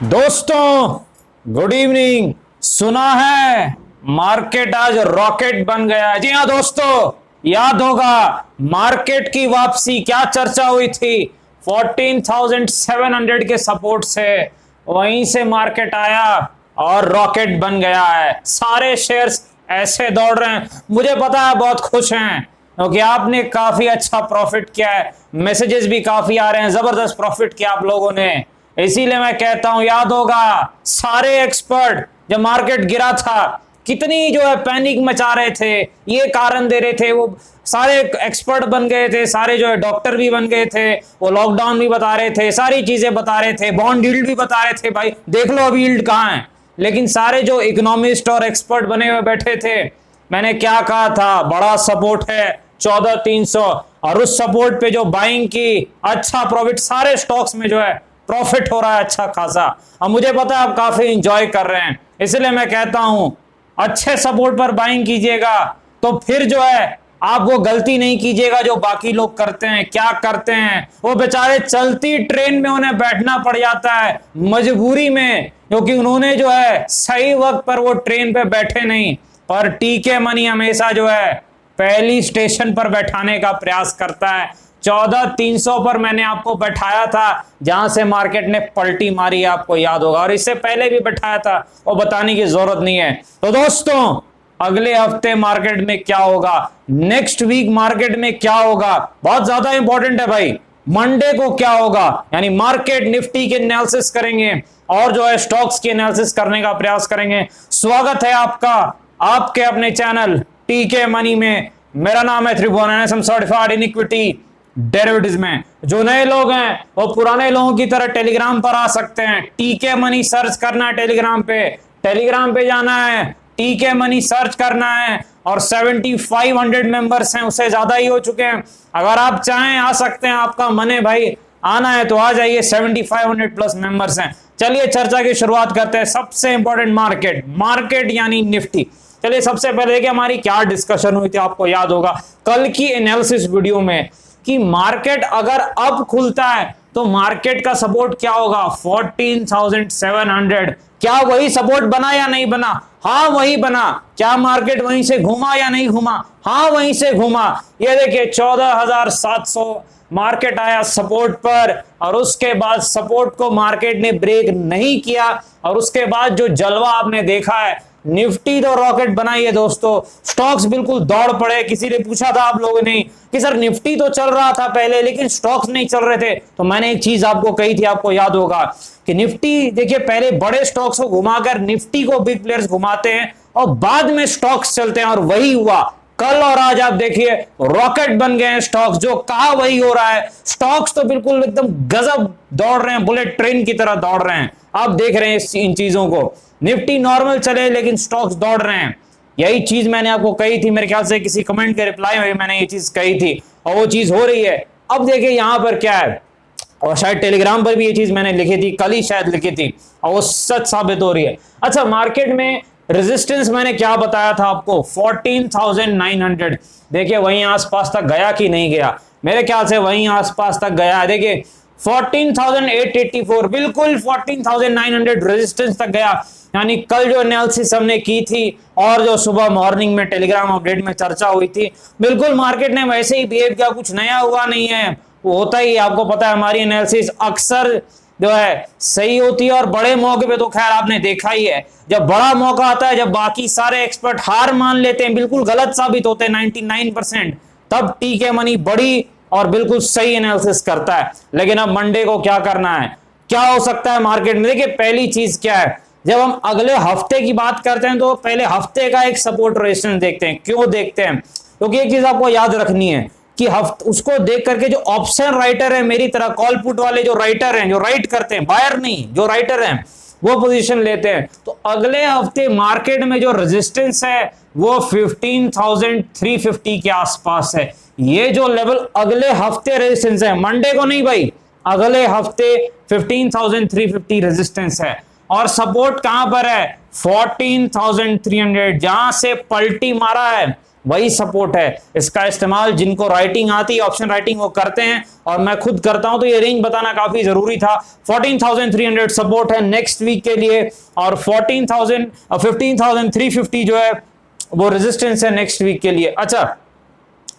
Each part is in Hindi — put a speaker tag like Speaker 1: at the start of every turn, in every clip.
Speaker 1: दोस्तों गुड इवनिंग। सुना है मार्केट आज रॉकेट बन गया है। जी हाँ दोस्तों, याद होगा मार्केट की वापसी, क्या चर्चा हुई थी 14,700 के सपोर्ट से, वहीं से मार्केट आया और रॉकेट बन गया है। सारे शेयर्स ऐसे दौड़ रहे हैं। मुझे पता है बहुत खुश हैं क्योंकि आपने काफी अच्छा प्रॉफिट किया है, मैसेजेस भी काफी आ रहे हैं, जबरदस्त प्रॉफिट किया आप लोगों ने। इसीलिए मैं कहता हूं, याद होगा सारे एक्सपर्ट जब मार्केट गिरा था कितनी जो है पैनिक मचा रहे थे, ये कारण दे रहे थे, वो सारे एक्सपर्ट बन गए थे, सारे जो है डॉक्टर भी बन गए थे, वो लॉकडाउन भी बता रहे थे, सारी चीजें बता रहे थे, बॉन्ड यील्ड भी बता रहे थे, भाई देख लो अभी यील्ड कहां है। लेकिन सारे जो इकोनॉमिस्ट और एक्सपर्ट बने हुए बैठे थे, मैंने क्या कहा था, बड़ा सपोर्ट है 14,300, और उस सपोर्ट पे जो बाइंग की, अच्छा प्रॉफिट, सारे स्टॉक्स में जो है प्रॉफिट हो रहा है अच्छा खासा। अब मुझे पता है आप काफी इंजॉय कर रहे हैं, इसलिए मैं कहता हूं अच्छे सपोर्ट पर बाइंग कीजिएगा, तो फिर जो है आप वो गलती नहीं कीजिएगा जो बाकी लोग करते हैं। क्या करते हैं वो बेचारे, चलती ट्रेन में उन्हें बैठना पड़ जाता है मजबूरी में, क्योंकि उन्होंने जो है सही वक्त पर वो ट्रेन पे बैठे नहीं। पर टीके मनी हमेशा जो है पहली स्टेशन पर बैठाने का प्रयास करता है। 14,300 पर मैंने आपको बैठाया था, जहां से मार्केट ने पलटी मारी, आपको याद होगा, और इससे पहले भी बैठाया था, वो बताने की जरूरत नहीं है। तो दोस्तों अगले हफ्ते मार्केट में क्या होगा, नेक्स्ट वीक मार्केट में क्या होगा, बहुत ज्यादा इंपॉर्टेंट है भाई। मंडे को क्या होगा, यानी मार्केट निफ्टी के एनालिसिस करेंगे और जो है स्टॉक्स के एनालिसिस करने का प्रयास करेंगे। स्वागत है आपका आपके अपने चैनल टीके मनी में। मेरा नाम है Tribhuvan, NSM certified in equity derivatives में। जो नए लोग हैं वो पुराने लोगों की तरह टेलीग्राम पर आ सकते हैं, टीके मनी सर्च करना है टेलीग्राम पे जाना है, टीके मनी सर्च करना है, और 7,500 मेंबर्स हैं, उससे ज्यादा ही हो चुके हैं। अगर आप चाहें आ सकते हैं, आपका मन है भाई आना है तो आ जाइए, 7,500 प्लस मेंबर्स हैं। चलिए चर्चा की शुरुआत करते हैं। सबसे इंपॉर्टेंट मार्केट यानी निफ्टी। चलिए सबसे पहले देखिए हमारी क्या डिस्कशन हुई थी, आपको याद होगा कल की एनालिसिस वीडियो में, कि मार्केट अगर अब खुलता है तो मार्केट का सपोर्ट क्या होगा 14,700। क्या वही सपोर्ट बना या नहीं बना? हाँ वही बना। क्या मार्केट वहीं से घूमा या नहीं घूमा? हाँ वहीं से घूमा। ये देखिए 14,700 मार्केट आया सपोर्ट पर, और उसके बाद सपोर्ट को मार्केट ने ब्रेक नहीं किया, और उसके बाद जो जलवा आपने देखा है, निफ्टी तो रॉकेट बनाई है दोस्तों, स्टॉक्स बिल्कुल दौड़ पड़े। किसी ने पूछा था आप लोगों ने कि सर निफ्टी तो चल रहा था पहले लेकिन स्टॉक्स नहीं चल रहे थे, तो मैंने एक चीज आपको कही थी, आपको याद होगा कि निफ्टी देखिए पहले बड़े स्टॉक्स को घुमाकर निफ्टी को बिग प्लेयर्स घुमाते हैं और बाद में स्टॉक्स चलते हैं, और वही हुआ कल और आज। आप देखिए रॉकेट बन गए हैं स्टॉक्स, जो कहा वही हो रहा है। स्टॉक्स तो बिल्कुल एकदम गजब दौड़ रहे हैं, बुलेट ट्रेन की तरह दौड़ रहे हैं। आप देख रहे हैं इन चीजों को, निफ्टी नॉर्मल चले लेकिन स्टॉक्स दौड़ रहे हैं। यही चीज मैंने आपको कही थी, मेरे ख्याल से किसी कमेंट के रिप्लाई में मैंने ये चीज कही थी, और वो चीज हो रही है। अब देखिए यहां पर क्या है, और शायद टेलीग्राम पर भी ये चीज मैंने लिखी थी, कल ही शायद लिखी थी, और वो सच साबित हो रही है। अच्छा, मार्केट में रेजिस्टेंस मैंने क्या बताया था आपको, 14,900। देखिए वहीं आसपास तक गया कि नहीं गया? मेरे ख्याल से वहीं आसपास तक गया है। देखिए 14,884, बिल्कुल 14,900 रेजिस्टेंस तक गया। यानी कल जो एनालिसिस हमने की थी और जो सुबह मॉर्निंग में टेलीग्राम अपडेट में चर्चा हुई थी, बिल्कुल मार्केट ने वैसे ही बिहेव किया, कुछ नया हुआ नहीं है। वो होता ही, आपको पता है हमारी एनालिसिस अक्सर जो है सही होती है, और बड़े मौके पे तो खैर आपने देखा ही है, जब बड़ा मौका आता है, जब बाकी सारे एक्सपर्ट हार मान लेते हैं, बिल्कुल गलत साबित होते हैं 99%, तब टीके मनी बड़ी और बिल्कुल सही एनालिसिस करता है। लेकिन अब मंडे को क्या करना है, क्या हो सकता है मार्केट में? देखिए पहली चीज क्या है, जब हम अगले हफ्ते की बात करते हैं तो पहले हफ्ते का एक सपोर्ट रेजिस्टेंस देखते हैं। क्यों देखते हैं? क्योंकि एक चीज आपको याद रखनी है कि उसको देख करके जो ऑप्शन राइटर है, मेरी तरह कॉल पुट वाले जो राइटर हैं, जो राइट करते हैं, बायर नहीं, जो राइटर हैं, वो पोजीशन लेते हैं। तो अगले हफ्ते मार्केट में जो रेजिस्टेंस है वो 15,350 के आसपास है। ये जो लेवल अगले हफ्ते रेजिस्टेंस है, मंडे को नहीं भाई, अगले हफ्ते 15,350 रेजिस्टेंस है। और सपोर्ट कहां पर है? 14,300, जहां से पलटी मारा है वही सपोर्ट है। इसका इस्तेमाल जिनको राइटिंग आती है, ऑप्शन राइटिंग, वो करते हैं और मैं खुद करता हूं, तो ये रेंज बताना काफी जरूरी था। 14,300 सपोर्ट है नेक्स्ट वीक के लिए और 15,350 जो है वो रेजिस्टेंस है नेक्स्ट वीक के लिए। अच्छा,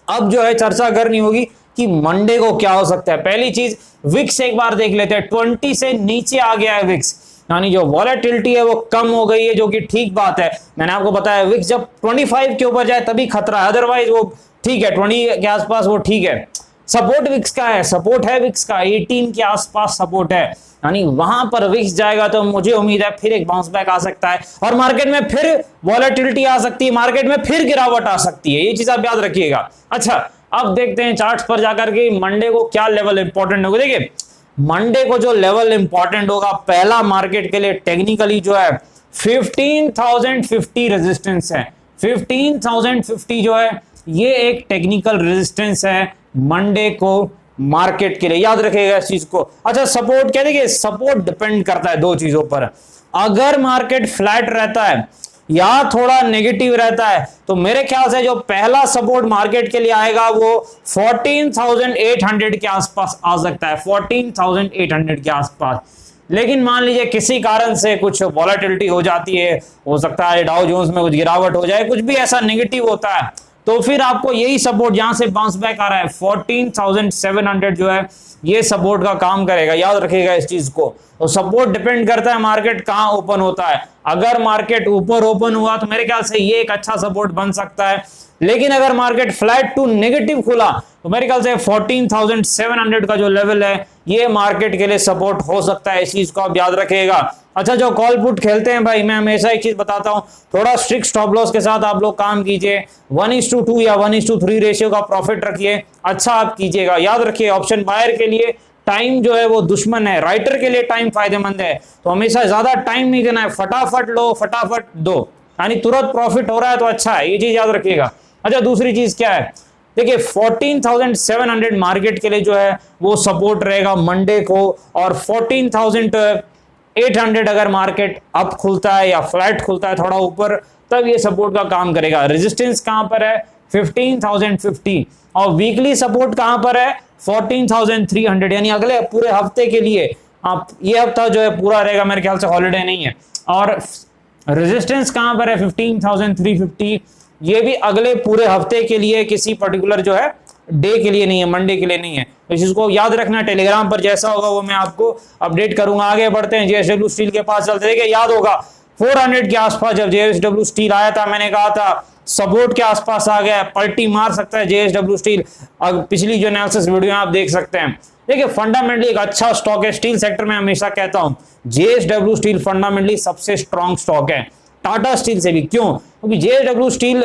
Speaker 1: अब जो है चर्चा करनी होगी कि मंडे को क्या हो सकता है। पहली चीज विक्स एक बार देख लेते हैं। 20 से नीचे आ गया है विक्स, यानी जो वॉलेटिलिटी है वो कम हो गई है, जो कि ठीक बात है। मैंने आपको बताया विक्स जब 25 के ऊपर जाए तभी खतरा है, अदरवाइज वो ठीक है, 20 के आसपास वो ठीक है। सपोर्ट विक्स का है, सपोर्ट है विक्स का 18 के आसपास सपोर्ट है, यानी वहां पर विक्स जाएगा तो मुझे उम्मीद है फिर एक बाउंस बैक आ सकता है और मार्केट में फिर वॉलेटिलिटी आ सकती है, मार्केट में फिर गिरावट आ सकती है, ये चीज आप याद रखिएगा। अच्छा, अब देखते हैं चार्ट्स पर जाकर के मंडे को क्या लेवल इंपॉर्टेंट होगा। देखिए मंडे को जो लेवल इंपॉर्टेंट होगा, पहला मार्केट के लिए टेक्निकली जो है 15,050 रेजिस्टेंस है। 15,050 जो है ये एक टेक्निकल रेजिस्टेंस है मंडे को मार्केट के लिए, याद रखिएगा इस चीज को। अच्छा, सपोर्ट क्या, देखिए सपोर्ट डिपेंड करता है दो चीजों पर। अगर मार्केट फ्लैट रहता है या थोड़ा नेगेटिव रहता है तो मेरे ख्याल से जो पहला सपोर्ट मार्केट के लिए आएगा वो 14,800 के आसपास आ सकता है, 14,800 के आसपास। लेकिन मान लीजिए किसी कारण से कुछ वॉलेटिलिटी हो जाती है, हो सकता है डाउ जोन्स में कुछ गिरावट हो जाए, कुछ भी ऐसा नेगेटिव होता है, तो फिर आपको यही सपोर्ट जहां से बाउंस बैक आ रहा है 14,700 जो है ये सपोर्ट का काम करेगा, याद रखिएगा इस चीज को। तो सपोर्ट डिपेंड करता है मार्केट कहां ओपन होता है। अगर मार्केट ऊपर ओपन हुआ तो मेरे ख्याल से ये एक अच्छा सपोर्ट बन सकता है, लेकिन अगर मार्केट फ्लैट टू नेगेटिव खुला तो मेरे ख्याल से 14,700 का जो लेवल है ये मार्केट के लिए सपोर्ट हो सकता है, इस चीज को आप याद रखिएगा। अच्छा, जो कॉल पुट खेलते हैं भाई, मैं हमेशा एक चीज बताता हूं, थोड़ा स्ट्रिक्ट स्टॉप लॉस के साथ आप लोग काम कीजिए। 1:2 या 1:3 रेशियो का प्रॉफिट रखिए, अच्छा आप कीजिएगा। याद रखिए ऑप्शन बायर के लिए टाइम जो है वो दुश्मन है, राइटर के लिए टाइम फायदेमंद है। तो हमेशा ज्यादा टाइम नहीं देना है, फटाफट लो फटाफट दो, यानी तुरंत प्रॉफिट हो रहा है तो अच्छा है, ये चीज याद रखिएगा। अच्छा, दूसरी चीज क्या है, देखिए 14,700 मार्केट के लिए जो है वो सपोर्ट रहेगा मंडे को, और 14,800 अगर मार्केट अप खुलता है या फ्लैट खुलता है थोड़ा ऊपर तब ये सपोर्ट का काम करेगा। रेजिस्टेंस कहां पर है 15,050 और वीकली सपोर्ट कहां पर है 14,300, यानी अगले पूरे हफ्ते के लिए। आप ये हफ्ता जो है पूरा रहेगा, मेरे ख्याल से हॉलिडे नहीं है, और रेजिस्टेंस कहां पर है 15,350, ये भी अगले पूरे हफ्ते के लिए, किसी पर्टिकुलर जो है डे के लिए नहीं है, मंडे के लिए नहीं है। तो इस चीज को याद रखना, टेलीग्राम पर जैसा होगा वो मैं आपको अपडेट करूंगा। आगे बढ़ते हैं, जेएसडब्ल्यू स्टील के पास चलते हैं। याद होगा 400 के आसपास जब जेएसडब्ल्यू स्टील आया था, मैंने कहा था सपोर्ट के आसपास आ गया, पलटी मार सकता है जेएसडब्ल्यू स्टील। अब पिछली जो एनालिसिस वीडियो आप देख सकते हैं। देखिए फंडामेंटली एक अच्छा स्टॉक है स्टील सेक्टर में, हमेशा कहता हूं जेएसडब्ल्यू स्टील फंडामेंटली सबसे स्ट्रॉन्ग स्टॉक है टाटा स्टील से भी। क्यों? क्योंकि जेएसडब्ल्यू स्टील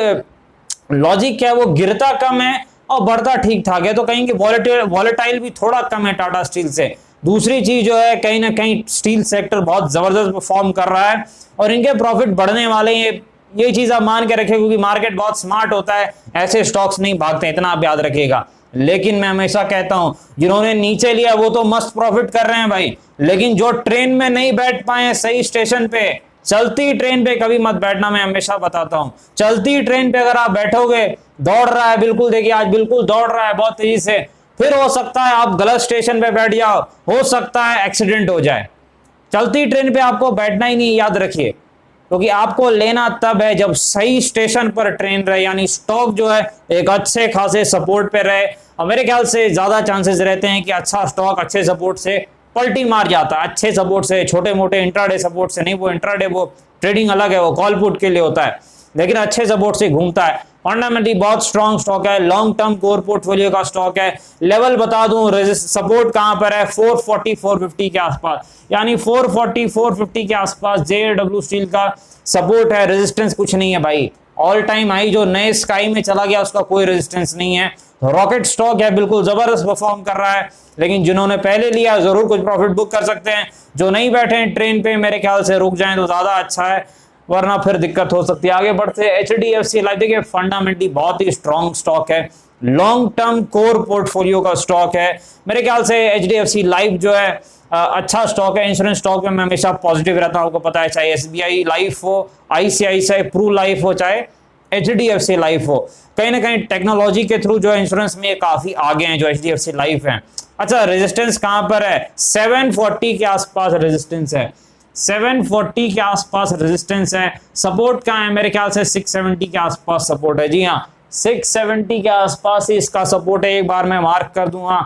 Speaker 1: लॉजिक क्या है, वो गिरता कम है और बढ़ता ठीक ठाक है, तो कहीं वॉलेटाइल भी थोड़ा कम है टाटा स्टील से। दूसरी चीज जो है, कहीं ना कहीं स्टील सेक्टर बहुत जबरदस्त परफॉर्म कर रहा है और इनके प्रॉफिट बढ़ने वाले हैं, ये चीज आप मान के रखें, क्योंकि मार्केट बहुत स्मार्ट होता है, ऐसे स्टॉक्स नहीं भागते, इतना आप याद रखिएगा। लेकिन मैं हमेशा कहता हूं जिन्होंने नीचे लिया वो तो मस्त प्रॉफिट कर रहे हैं भाई, लेकिन जो ट्रेन में नहीं बैठ पाए सही स्टेशन पे, चलती ट्रेन पे कभी मत बैठना, मैं हमेशा बताता हूं। चलती ट्रेन पे अगर आप बैठोगे, दौड़ रहा है बिल्कुल, देखिए आज बिल्कुल दौड़ रहा है बहुत तेजी से, फिर हो सकता है आप गलत स्टेशन पे बैठ जाओ, हो सकता है एक्सीडेंट हो जाए। चलती ट्रेन पे आपको बैठना ही नहीं, याद रखिए, क्योंकि आपको लेना तब है जब सही स्टेशन पर ट्रेन रहे, यानी स्टॉक जो है एक अच्छे खासे सपोर्ट पे रहे। और मेरे ख्याल से ज्यादा चांसेस रहते हैं कि अच्छा स्टॉक अच्छे सपोर्ट से पलटी मार जाता है, अच्छे सपोर्ट से, छोटे मोटे इंट्राडे सपोर्ट से नहीं। वो इंट्राडे वो ट्रेडिंग अलग है, वो कॉल पुट के लिए होता है, लेकिन अच्छे सपोर्ट से घूमता है। फंडामेंटली बहुत स्ट्रॉन्ग स्टॉक है, लॉन्ग टर्म कोर पोर्टफोलियो का स्टॉक है। लेवल बता दूं, सपोर्ट कहां पर है 440 450 के आसपास, यानी 440 450 के आसपास जेएसडब्ल्यू स्टील का सपोर्ट है। रेजिस्टेंस कुछ नहीं है भाई, ऑल टाइम हाई जो नए स्काई में चला गया उसका कोई रेजिस्टेंस नहीं है। रॉकेट स्टॉक है, बिल्कुल जबरदस्त परफॉर्म कर रहा है, लेकिन जिन्होंने पहले लिया जरूर कुछ प्रॉफिट बुक कर सकते हैं। जो नहीं बैठे हैं ट्रेन पे, मेरे ख्याल से रुक जाएं तो ज्यादा अच्छा है, वरना फिर दिक्कत हो सकती है। आगे बढ़ते हैं, एचडीएफसी लाइफ, देखिए फंडामेंटली बहुत ही स्ट्रॉन्ग स्टॉक है, लॉन्ग टर्म कोर पोर्टफोलियो का स्टॉक है। मेरे ख्याल से एचडीएफसी लाइफ जो है अच्छा स्टॉक है। इंश्योरेंस स्टॉक में मैं हमेशा पॉजिटिव रहता हूं, आपको पता है, चाहे एसबीआई लाइफ हो, आईसीआईसीआई प्रू लाइफ हो, चाहे HDFC लाइफ हो, कहीं ना कहीं टेक्नोलॉजी के थ्रू जो है इंश्योरेंस में काफी आगे हैं जो HDFC लाइफ है। अच्छा, रेजिस्टेंस कहां पर है? 740 के आसपास रेजिस्टेंस है, 740 के आसपास रेजिस्टेंस है। सपोर्ट कहां है? मेरे ख्याल से 670 के आसपास सपोर्ट है। जी हाँ, 670 के आसपास ही इसका सपोर्ट है। एक बार मैं मार्क कर दूंगा,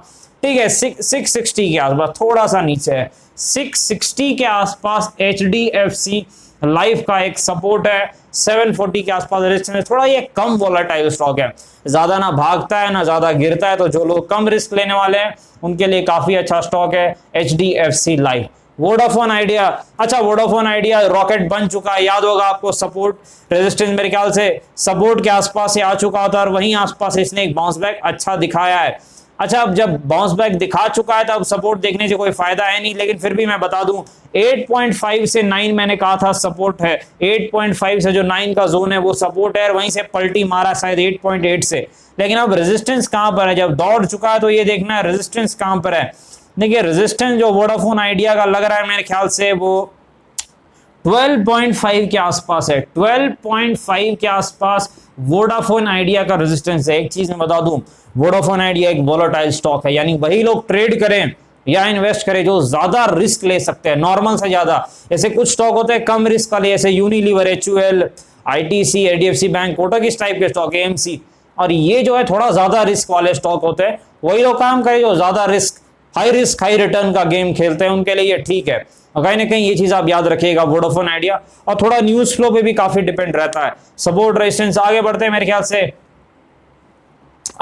Speaker 1: ठीक है। 660 के आसपास, थोड़ा सा नीचे है, 660 के आसपास HDFC लाइफ का एक सपोर्ट है। 740 के आसपास रेजिस्टेंस है। थोड़ा ये कम वोलेटाइल स्टॉक है, ज्यादा ना भागता है ना ज्यादा गिरता है, तो जो लोग कम रिस्क लेने वाले हैं उनके लिए काफी अच्छा स्टॉक है HDFC लाइफ। वोडाफोन आइडिया, अच्छा वोडाफोन आइडिया रॉकेट बन चुका है, याद होगा आपको। सपोर्ट रेजिस्टेंस मेरे ख्याल से सपोर्ट के आसपास से आ चुका था और वहीं आसपास इसने एक बाउंस बैक अच्छा दिखाया है। अच्छा, अब जब बाउंस बैक दिखा चुका है तो अब सपोर्ट देखने से कोई फायदा है नहीं, लेकिन फिर भी मैं बता दूं 8.5 से 9 मैंने कहा था सपोर्ट है। 8.5 से जो 9 का जोन है वो सपोर्ट है, और वहीं से पलटी मारा शायद 8.8 से। लेकिन अब रेजिस्टेंस कहां पर है? जब दौड़ चुका है तो ये देखना है रेजिस्टेंस कहां पर है। देखिए, रेजिस्टेंस जो वोडाफोन आइडिया का लग रहा है मेरे ख्याल से वो 12.5 के आसपास है। 12.5 के आसपास वोडाफोन आइडिया का रेजिस्टेंस है। एक चीज मैं बता दूं, वोडाफोन आइडिया एक वोलेटाइल स्टॉक है, यानी वही लोग ट्रेड करें या इन्वेस्ट करें जो ज्यादा रिस्क ले सकते हैं, नॉर्मल से ज्यादा। जैसे कुछ स्टॉक होते हैं कम रिस्क वाले, जैसे Unilever, HUL, ITC, HDFC bank, Kotak, इस टाइप के स्टॉक, AMC। और ये जो है थोड़ा ज्यादा रिस्क वाले स्टॉक होते हैं, वही लोग काम करें जो ज्यादा रिस्क हाई रिटर्न का गेम खेलते हैं, उनके लिए ये ठीक है। कहीं ना कहीं ये चीज आप याद रखिएगा, वोडाफोन आइडिया। और थोड़ा न्यूज फ्लो पे भी काफी डिपेंड रहता है, सपोर्ट रेजिस्टेंस। आगे बढ़ते हैं मेरे ख्याल से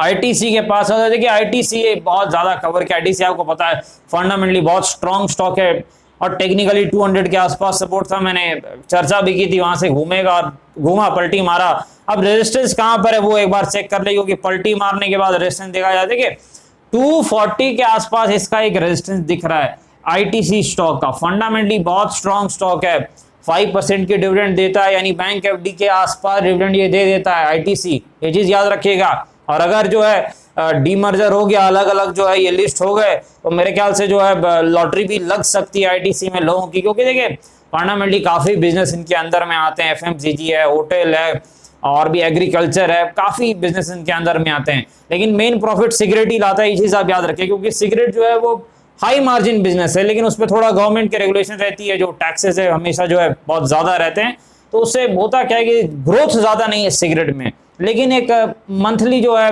Speaker 1: ITC के पास। देखिए, ITC बहुत ज्यादा कवर किया। ITC आपको पता है फंडामेंटली बहुत स्ट्रॉन्ग स्टॉक है, और टेक्निकली 200 के आसपास सपोर्ट था, मैंने चर्चा भी की थी। वहां से घूमा पलटी मारा। अब रेजिस्टेंस कहां पर है वो एक बार चेक कर ले, क्योंकि पलटी मारने के बाद रेजिस्टेंस देखा जाए। देखिए 240 के आसपास इसका एक रेजिस्टेंस दिख रहा है ITC स्टॉक का। फंडामेंटली बहुत स्ट्रॉन्ग स्टॉक है, 5% की डिविडेंड देता है, यानी बैंक FD के आसपास डिविडेंड ये दे देता है ITC, ये चीज याद रखिएगा। और अगर जो है डीमर्जर हो गया, अलग अलग जो है ये लिस्ट हो गए, तो मेरे ख्याल से जो है लॉटरी भी लग सकती है ITC में लोगों की, क्योंकि देखिए फंडामेंटली काफी बिजनेस इनके अंदर में आते हैं। FMCG है, होटल है, और भी एग्रीकल्चर है, काफी बिजनेस इनके अंदर में आते हैं। लेकिन मेन प्रॉफिट सिगरेट ही लाता है, ये चीज आप याद रखिए, क्योंकि सिगरेट जो है वो हाई मार्जिन बिजनेस है, लेकिन उसमें थोड़ा गवर्नमेंट की रेगुलेशन रहती है, जो टैक्सेस है हमेशा जो है बहुत ज्यादा रहते हैं। तो उससे होता क्या है कि ग्रोथ ज्यादा नहीं है सिगरेट में, लेकिन एक मंथली जो है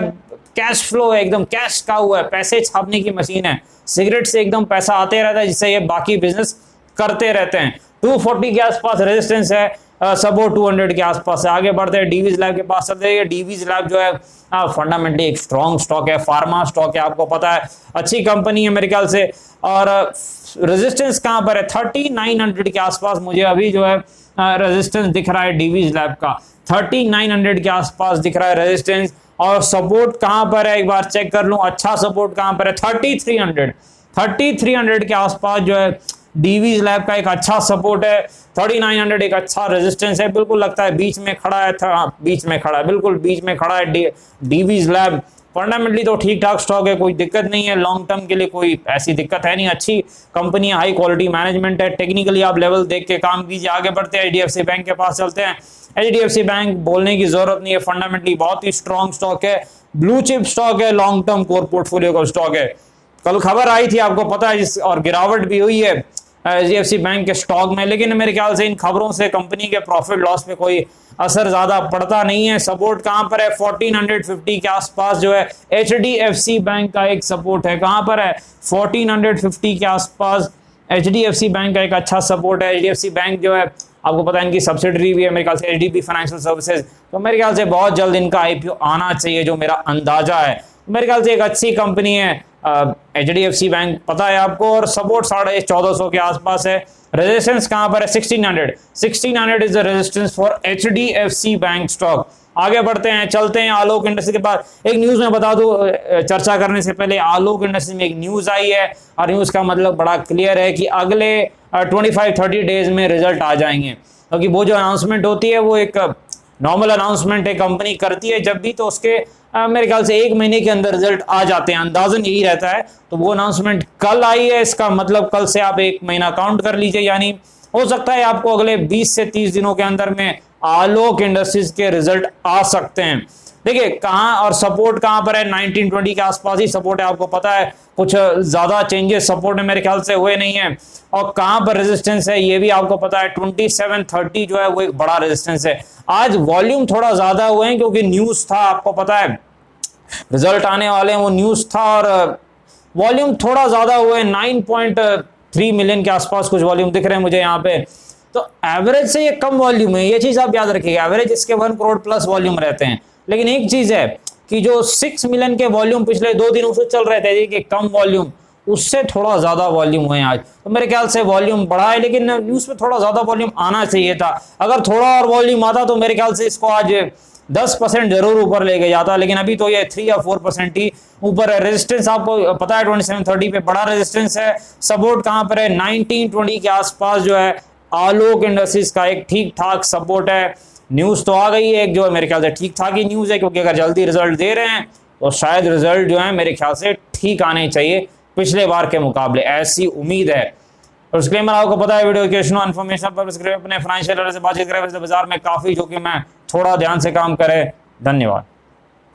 Speaker 1: कैश फ्लो है, एकदम कैश का हुआ है, पैसे छापने की मशीन है। सिगरेट से एकदम पैसा आते रहता है, जिससे ये बाकी बिजनेस करते रहते हैं। 240 के आसपास रेजिस्टेंस है, सपोर्ट 200 के आसपास है। आगे बढ़ते हैं डीवीज लैब के पास चलते हैं। डीवीज लैब जो है फंडामेंटली एक स्ट्रॉन्ग स्टॉक है, फार्मा स्टॉक है, आपको पता है, अच्छी कंपनी है मेरे ख्याल से। और रेजिस्टेंस कहां पर है? 3900 के आसपास मुझे अभी जो है रेजिस्टेंस दिख रहा है डीवीज लैब का। 3900 के आसपास दिख रहा है रेजिस्टेंस। और सपोर्ट कहां पर है एक बार चेक कर लूं, अच्छा सपोर्ट कहां पर है? 3300 के आसपास जो है डीवीज लैब का एक अच्छा सपोर्ट है। 3900 एक अच्छा रेजिस्टेंस है, बिल्कुल लगता है बीच में खड़ा है, बीच में खड़ा है, बिल्कुल बीच में खड़ा है डीवीज लैब। फंडामेंटली तो ठीक ठाक स्टॉक है, कोई दिक्कत नहीं है, लॉन्ग टर्म के लिए कोई ऐसी दिक्कत है नहीं, अच्छी कंपनी है, हाई क्वालिटी मैनेजमेंट है। टेक्निकली आप लेवल देख के काम कीजिए। आगे बढ़ते हैं, HDFC बैंक के पास चलते हैं। HDFC बैंक बोलने की जरूरत नहीं है, फंडामेंटली बहुत ही स्ट्रॉन्ग स्टॉक है, ब्लू चिप स्टॉक है, लॉन्ग टर्म कोर पोर्टफोलियो का स्टॉक है। कल खबर आई थी आपको पता है, और गिरावट भी हुई है HDFC बैंक के स्टॉक में, लेकिन मेरे ख्याल से इन खबरों से कंपनी के प्रॉफिट लॉस पे कोई असर ज्यादा पड़ता नहीं है। सपोर्ट कहां पर है? 1450 के आसपास जो है HDFC बैंक का एक सपोर्ट है। कहां पर है? 1450 के आसपास HDFC बैंक का एक अच्छा सपोर्ट है। HDFC बैंक जो है आपको पता है इनकी सब्सिडरी भी है मेरे ख्याल से, HDB फाइनेंशियल सर्विसेज, तो मेरे ख्याल से बहुत जल्द इनका IPO आना चाहिए, जो मेरा अंदाजा है। मेरे ख्याल से एक अच्छी कंपनी है HDFC बैंक, पता है आपको। और सपोर्ट 1450 के आसपास है। रेजिस्टेंस कहां पर है? 1600 is the resistance for HDFC bank stock. आगे बढ़ते हैं, चलते हैं आलोक इंडस्ट्री के पास। एक न्यूज में बता दूं चर्चा करने से पहले, आलोक इंडस्ट्री में एक न्यूज आई है, और न्यूज का मतलब बड़ा क्लियर है कि अगले 25-30 डेज में रिजल्ट आ जाएंगे, क्योंकि वो जो अनाउंसमेंट होती है वो एक नॉर्मल अनाउंसमेंट एक कंपनी करती है जब भी, तो उसके मेरे ख्याल से 1 महीने के अंदर रिजल्ट आ जाते हैं, अंदाजन यही रहता है। तो वो अनाउंसमेंट कल आई है, इसका मतलब कल से आप 1 महीना काउंट कर लीजिए, यानी हो सकता है आपको अगले 20 से 30 दिनों के अंदर में आलोक इंडस्ट्रीज के रिजल्ट आ सकते हैं। देखिए कहां और सपोर्ट कहां पर है, 1920 के आसपास ही सपोर्ट है, आपको पता है कुछ ज्यादा चेंजेस सपोर्ट में मेरे ख्याल से हुए नहीं है। और कहां पर रेजिस्टेंस है ये भी आपको पता है, 2730 जो है वो एक बड़ा रेजिस्टेंस है। आज वॉल्यूम थोड़ा ज्यादा हुए हैं क्योंकि न्यूज था, आपको पता है रिजल्ट आने वाले हैं, वो न्यूज था और वॉल्यूम थोड़ा ज्यादा हुए, 9.3 मिलियन के आसपास कुछ वॉल्यूम दिख रहे हैं मुझे यहाँ पे। तो एवरेज से ये कम वॉल्यूम है, ये चीज आप याद रखिएगा, एवरेज इसके 1 करोड़ प्लस वॉल्यूम रहते हैं। लेकिन एक चीज है कि जो 6 मिलियन के वॉल्यूम पिछले 2 दिनों से चल रहे थे कि कम वॉल्यूम, उससे थोड़ा ज्यादा वॉल्यूम हुए आज। तो मेरे ख्याल से वॉल्यूम बढ़ा है, लेकिन न्यूज में थोड़ा ज्यादा वॉल्यूम आना चाहिए था। अगर थोड़ा और वॉल्यूम आता तो मेरे ख्याल से इसको आज 10% जरूर ऊपर लेके जाता, लेकिन अभी तो ये 3 या 4% ही ऊपर है। रेजिस्टेंस आपको पता है 2730 पे बड़ा रेजिस्टेंस है। सपोर्ट कहां पर है, 1920 के आसपास जो है आलोक इंडस्ट्रीज का एक ठीक ठाक सपोर्ट है। न्यूज तो आ गई है एक, जो है मेरे ख्याल से ठीक ठाक ही न्यूज है, क्योंकि अगर जल्दी रिजल्ट दे रहे हैं तो शायद रिजल्ट जो है मेरे ख्याल से ठीक आने चाहिए पिछले बार के मुकाबले, ऐसी उम्मीद है। और डिस्क्लेमर आपको पता है, वीडियो एजुकेशनल इन्फॉर्मेशन पर अपने फाइनेंशियल से बातचीत करें, बाजार में काफी जोखिम है, थोड़ा ध्यान से काम करें। धन्यवाद।